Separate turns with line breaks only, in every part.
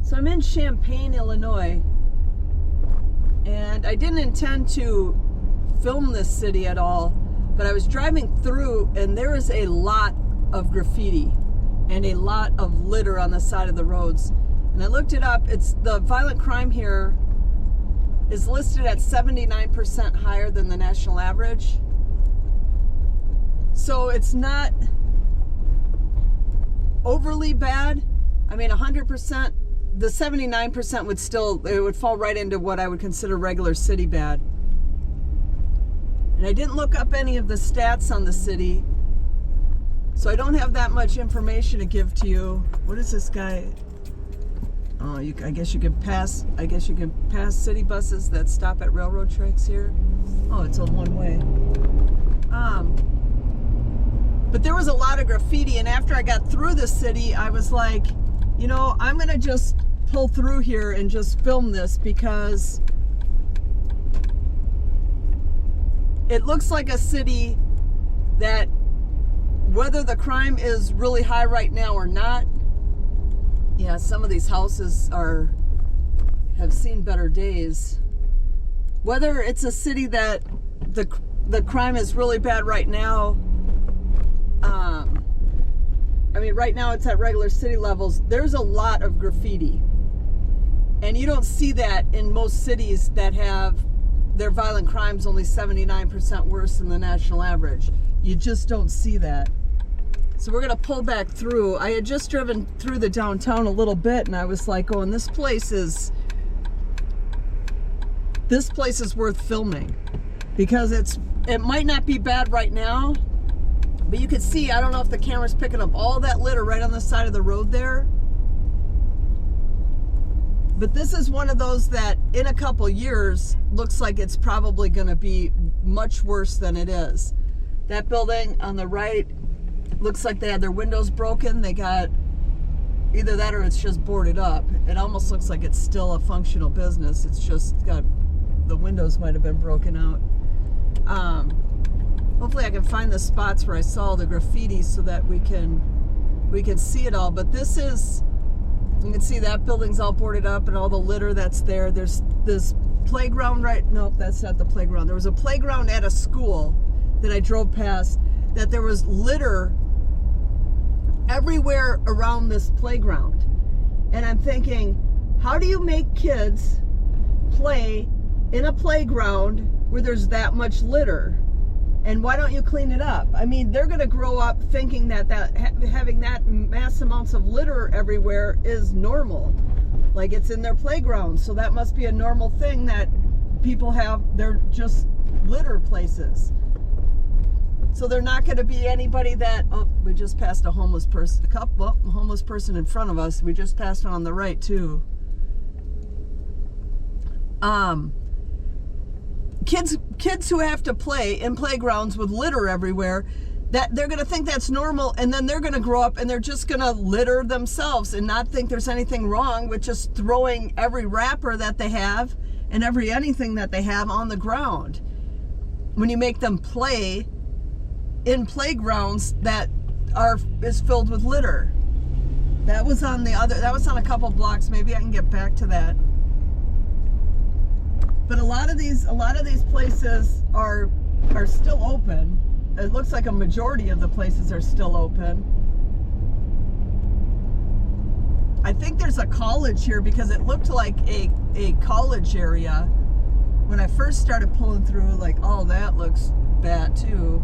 So I'm in Champaign, Illinois, and I didn't intend to film this city at all, but I was driving through and there is a lot of graffiti and a lot of litter on the side of the roads. And I looked it up. It's the violent crime here is listed at 79% higher than the national average. So it's not overly bad. I mean, 100%, the 79% would still, it would fall right into what I would consider regular city bad. And I didn't look up any of the stats on the city, so I don't have that much information to give to you. What is this guy? Oh, I guess you can pass city buses that stop at railroad tracks here. Oh, it's a one-way. But there was a lot of graffiti, and after I got through the city, I was like, you know, I'm gonna just pull through here and just film this because it looks like a city that, whether the crime is really high right now or not, yeah, some of these houses have seen better days. Whether it's a city that the crime is really bad right now, I mean, right now it's at regular city levels. There's a lot of graffiti. And you don't see that in most cities that have their violent crimes only 79% worse than the national average. You just don't see that. So we're gonna pull back through. I had just driven through the downtown a little bit and I was like, oh, and this place is worth filming because it might not be bad right now, but you can see, I don't know if the camera's picking up all that litter right on the side of the road there. But this is one of those that in a couple years looks like it's probably gonna be much worse than it is. That building on the right looks like they had their windows broken. They got either that or it's just boarded up. It almost looks like it's still a functional business. It's just got, the windows might have been broken out. Hopefully I can find the spots where I saw the graffiti so that we can see it all. But this is, you can see that building's all boarded up and all the litter that's there. There's this playground nope, that's not the playground. There was a playground at a school that I drove past that there was litter everywhere around this playground. And I'm thinking, how do you make kids play in a playground where there's that much litter? And why don't you clean it up? I mean, they're gonna grow up thinking that having that mass amounts of litter everywhere is normal. Like it's in their playground. So that must be a normal thing that people have. They're just litter places. So they're not going to be anybody that, oh, we just passed a homeless person, a homeless person in front of us. We just passed one on the right too. Kids who have to play in playgrounds with litter everywhere, that they're going to think that's normal, and then they're going to grow up and they're just going to litter themselves and not think there's anything wrong with just throwing every wrapper that they have and anything that they have on the ground. When you make them play in playgrounds that is filled with litter. That was on a couple blocks. Maybe I can get back to that. But a lot of these places are still open. It looks like a majority of the places are still open. I think there's a college here because it looked like a college area. When I first started pulling through, like, oh, that looks bad too.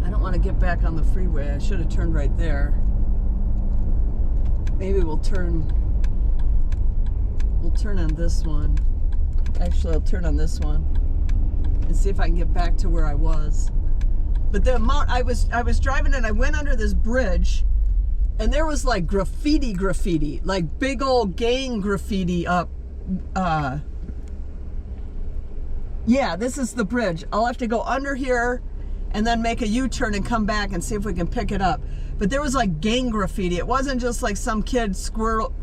I don't want to get back on the freeway. I should have turned right there. Maybe we'll turn on this one. Actually, I'll turn on this one and see if I can get back to where I was. But the amount, I was driving and I went under this bridge and there was like graffiti, like big old gang graffiti up. Yeah, this is the bridge. I'll have to go under here and then make a U-turn and come back and see if we can pick it up. But there was like gang graffiti. It wasn't just like some kid scribbled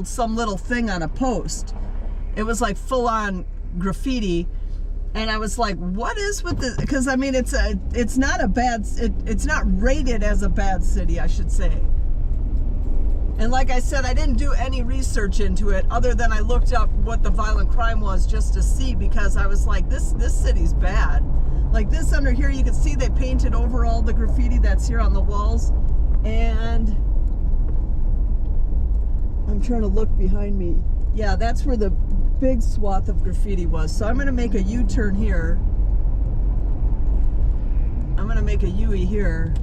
some little thing on a post. It was like full-on graffiti. And I was like, what is with this? Because I mean, it's not rated as a bad city, I should say. And like I said, I didn't do any research into it other than I looked up what the violent crime was just to see, because I was like, this city's bad. Like this under here, you can see they painted over all the graffiti that's here on the walls. And I'm trying to look behind me. Yeah, that's where the big swath of graffiti was. So I'm going to make a U-turn here. I'm going to make a U-E here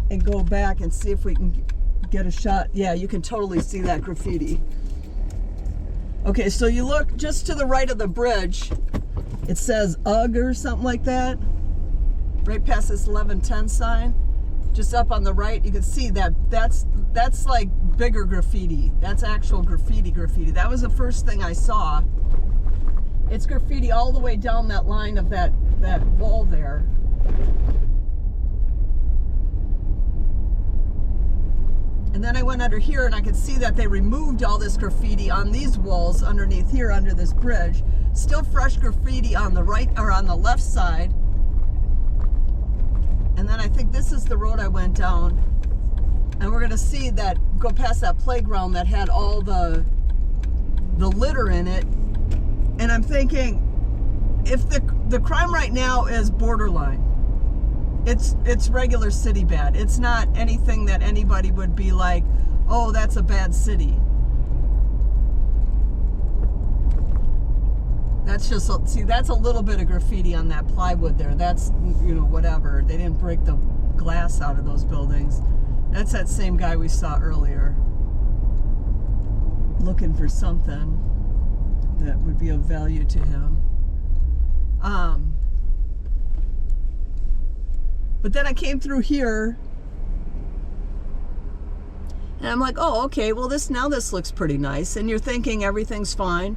and go back and see if we can get a shot. Yeah, you can totally see that graffiti. Okay, so you look just to the right of the bridge. It says UGG or something like that. Right past this 1110 sign. Just up on the right, you can see that that's like bigger graffiti. That's actual graffiti. That was the first thing I saw. It's graffiti all the way down that line of that wall there. And then I went under here and I could see that they removed all this graffiti on these walls underneath here under this bridge. Still fresh graffiti on the right or on the left side. And then I think this is the road I went down. And we're gonna see that, go past that playground that had all the litter in it. And I'm thinking, if the crime right now is borderline, it's regular city bad. It's not anything that anybody would be like, oh, that's a bad city. That's just, see, that's a little bit of graffiti on that plywood there. That's, you know, whatever. They didn't break the glass out of those buildings. That's that same guy we saw earlier, looking for something that would be of value to him. But then I came through here and I'm like, oh, okay, well this looks pretty nice. And you're thinking everything's fine.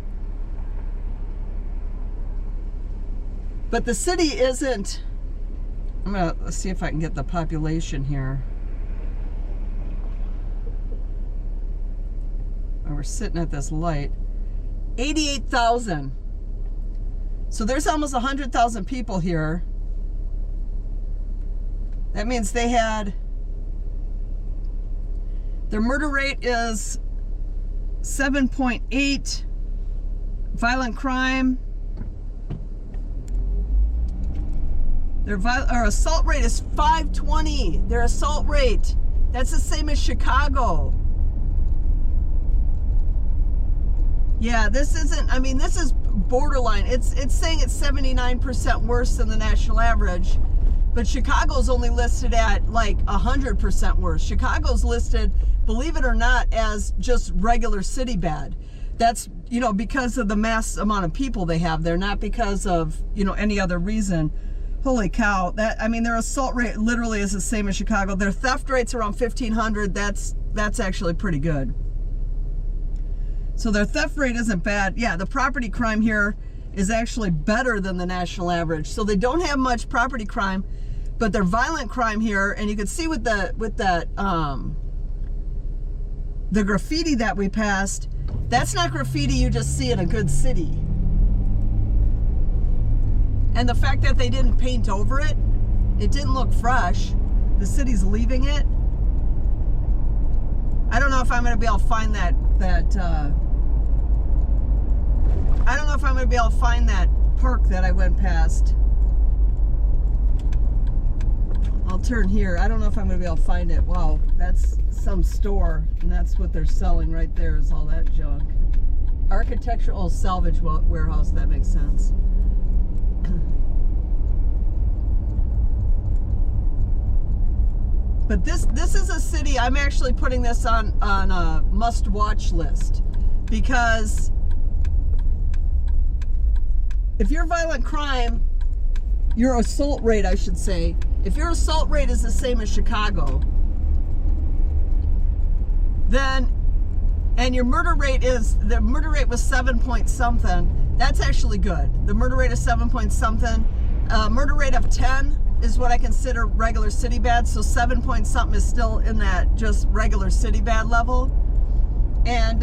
But the city isn't, let's see if I can get the population here. We're sitting at this light. 88,000. So there's almost 100,000 people here. That means they had, their murder rate is 7.8, violent crime. Their assault rate is 520. Their assault rate, that's the same as Chicago. Yeah, this isn't, I mean, this is borderline. It's saying it's 79% worse than the national average, but Chicago's only listed at like 100% worse. Chicago's listed, believe it or not, as just regular city bad. That's, you know, because of the mass amount of people they have there, not because of, you know, any other reason. Holy cow, that, I mean, their assault rate literally is the same as Chicago. Their theft rate's around 1,500. That's actually pretty good. So their theft rate isn't bad. Yeah, the property crime here is actually better than the national average. So they don't have much property crime, but their violent crime here, and you can see with that the graffiti that we passed, that's not graffiti you just see in a good city. And the fact that they didn't paint over it, it didn't look fresh. The city's leaving it. I don't know if I'm going to be able to find that I don't know if I'm going to be able to find that park that I went past. I'll turn here. I don't know if I'm going to be able to find it. Wow, that's some store, and that's what they're selling right there is all that junk. Architectural salvage warehouse, that makes sense. But this is a city, I'm actually putting this on a must-watch list, because if your violent crime, your assault rate, I should say, if your assault rate is the same as Chicago, then, and your murder rate is, the murder rate was 7 point something, that's actually good. The murder rate is 7 point something. Murder rate of 10 is what I consider regular city bad. So 7 point something is still in that just regular city bad level. And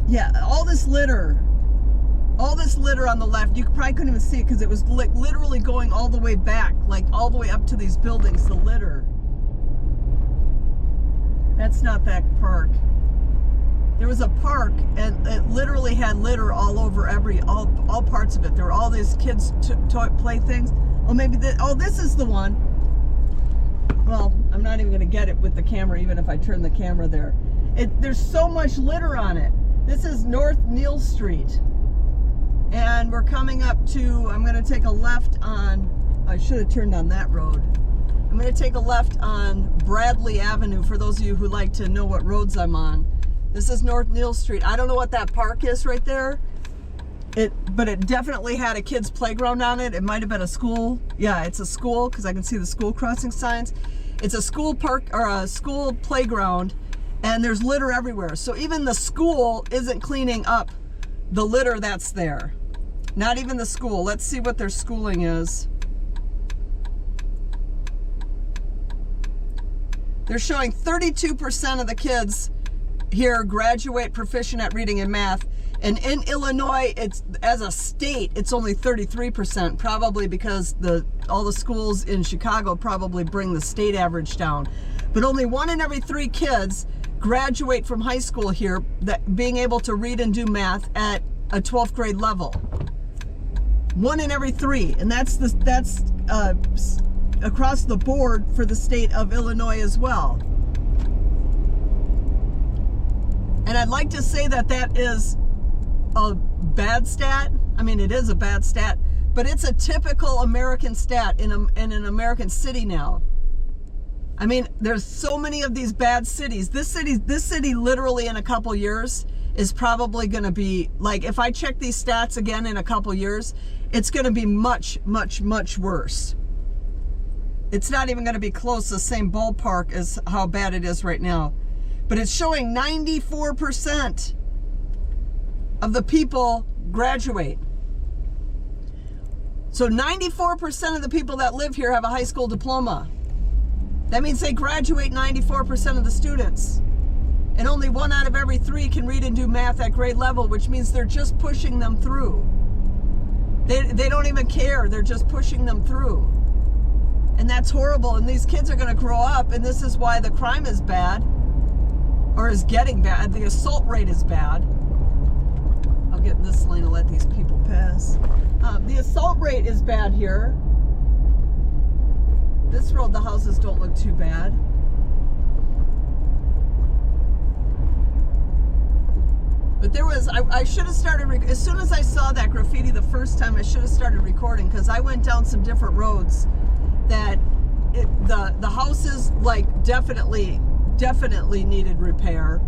yeah, all this litter on the left, you probably couldn't even see it because it was like literally going all the way back, like all the way up to these buildings, the litter. That's not that park. There was a park, and it literally had litter all over all parts of it. There were all these kids' toy play things. Oh, maybe this is the one. Well, I'm not even going to get it with the camera, even if I turn the camera there. There's so much litter on it. This is North Neal Street. And we're coming up to, I'm going to take a left on, I should have turned on that road. I'm going to take a left on Bradley Avenue for those of you who like to know what roads I'm on. This is North Neal Street. I don't know what that park is right there. But it definitely had a kid's playground on it. It might have been a school. Yeah, it's a school because I can see the school crossing signs. It's a school park or a school playground, and there's litter everywhere. So even the school isn't cleaning up the litter that's there. Not even the school. Let's see what their schooling is. They're showing 32% of the kids here graduate proficient at reading and math. And in Illinois, it's as a state, it's only 33%, probably because all the schools in Chicago probably bring the state average down. But only 1 in every 3 kids graduate from high school here that being able to read and do math at a 12th grade level. 1 in every 3, and that's across the board for the state of Illinois as well. And I'd like to say that is a bad stat. I mean, it is a bad stat, but it's a typical American stat in an American city now. I mean, there's so many of these bad cities. This city literally in a couple years is probably going to be like, if I check these stats again in a couple years, it's going to be much, much, much worse. It's not even going to be close to the same ballpark as how bad it is right now. But it's showing 94% of the people graduate. So 94% of the people that live here have a high school diploma. That means they graduate 94% of the students. And only 1 out of every 3 can read and do math at grade level, which means they're just pushing them through. They don't even care. They're just pushing them through. And that's horrible. And these kids are going to grow up, and this is why the crime is bad, or is getting bad. The assault rate is bad. I'll get in this lane and let these people pass. The assault rate is bad here. This road, the houses don't look too bad. But there was, I should have started, as soon as I saw that graffiti the first time, I should have started recording, because I went down some different roads that the houses like definitely needed repair.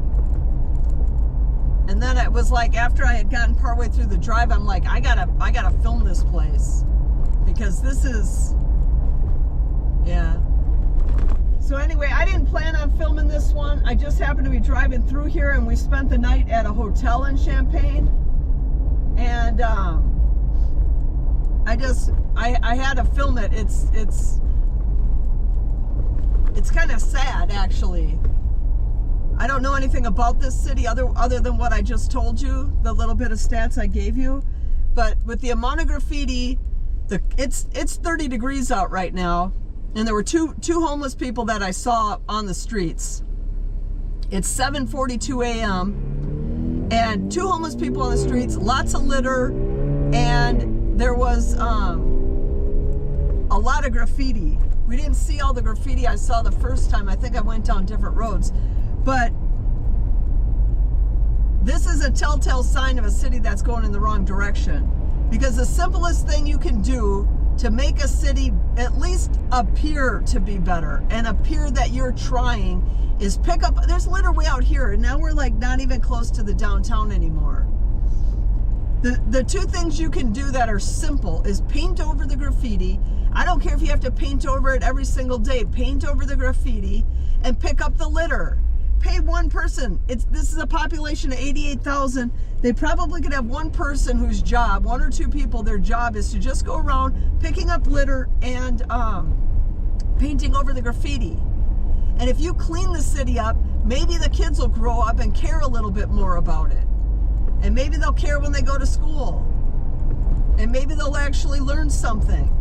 And then it was like, after I had gotten partway through the drive, I'm like, I gotta film this place, because this is, yeah. So anyway, I didn't plan on filming this one. I just happened to be driving through here, and we spent the night at a hotel in Champaign. And I had to film it. It's kind of sad, actually. I don't know anything about this city other than what I just told you, the little bit of stats I gave you. But with the amount of graffiti, it's 30 degrees out right now. And there were two homeless people that I saw on the streets. It's 7:42 a.m. and 2 homeless people on the streets, lots of litter, and there was a lot of graffiti. We didn't see all the graffiti I saw the first time. I think I went down different roads. But this is a telltale sign of a city that's going in the wrong direction. Because the simplest thing you can do to make a city at least appear to be better and appear that you're trying is pick up, there's litter way out here, and now we're like not even close to the downtown anymore. The 2 things you can do that are simple is paint over the graffiti. I don't care if you have to paint over it every single day. Paint over the graffiti and pick up the litter. Pay 1 person. This is a population of 88,000. They probably could have 1 person whose job, 1 or 2 people, their job is to just go around picking up litter and painting over the graffiti. And if you clean the city up, maybe the kids will grow up and care a little bit more about it. And maybe they'll care when they go to school. And maybe they'll actually learn something.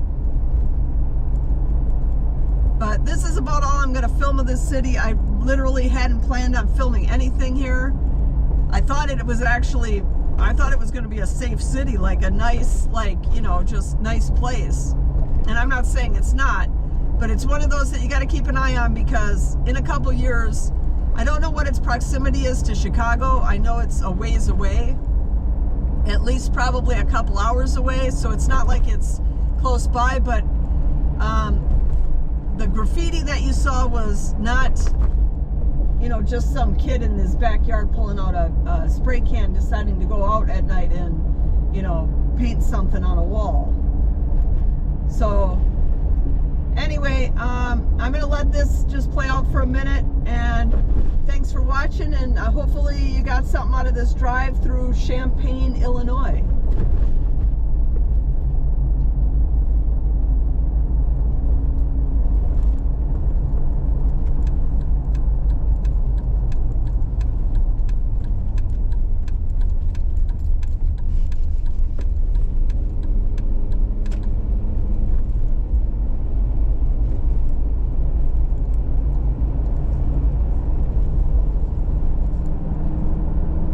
But But this is about all I'm going to film of this city. I literally hadn't planned on filming anything here. I thought it was going to be a safe city, like a nice, like, you know, just nice place. And I'm not saying it's not, but it's one of those that you got to keep an eye on, because in a couple years, I don't know what its proximity is to Chicago. I know it's a ways away, at least probably a couple hours away. So it's not like it's close by, but the graffiti that you saw was not, you know, just some kid in his backyard pulling out a spray can deciding to go out at night and, you know, paint something on a wall. So anyway, I'm going to let this just play out for a minute, and thanks for watching, and hopefully you got something out of this drive through Champaign, Illinois.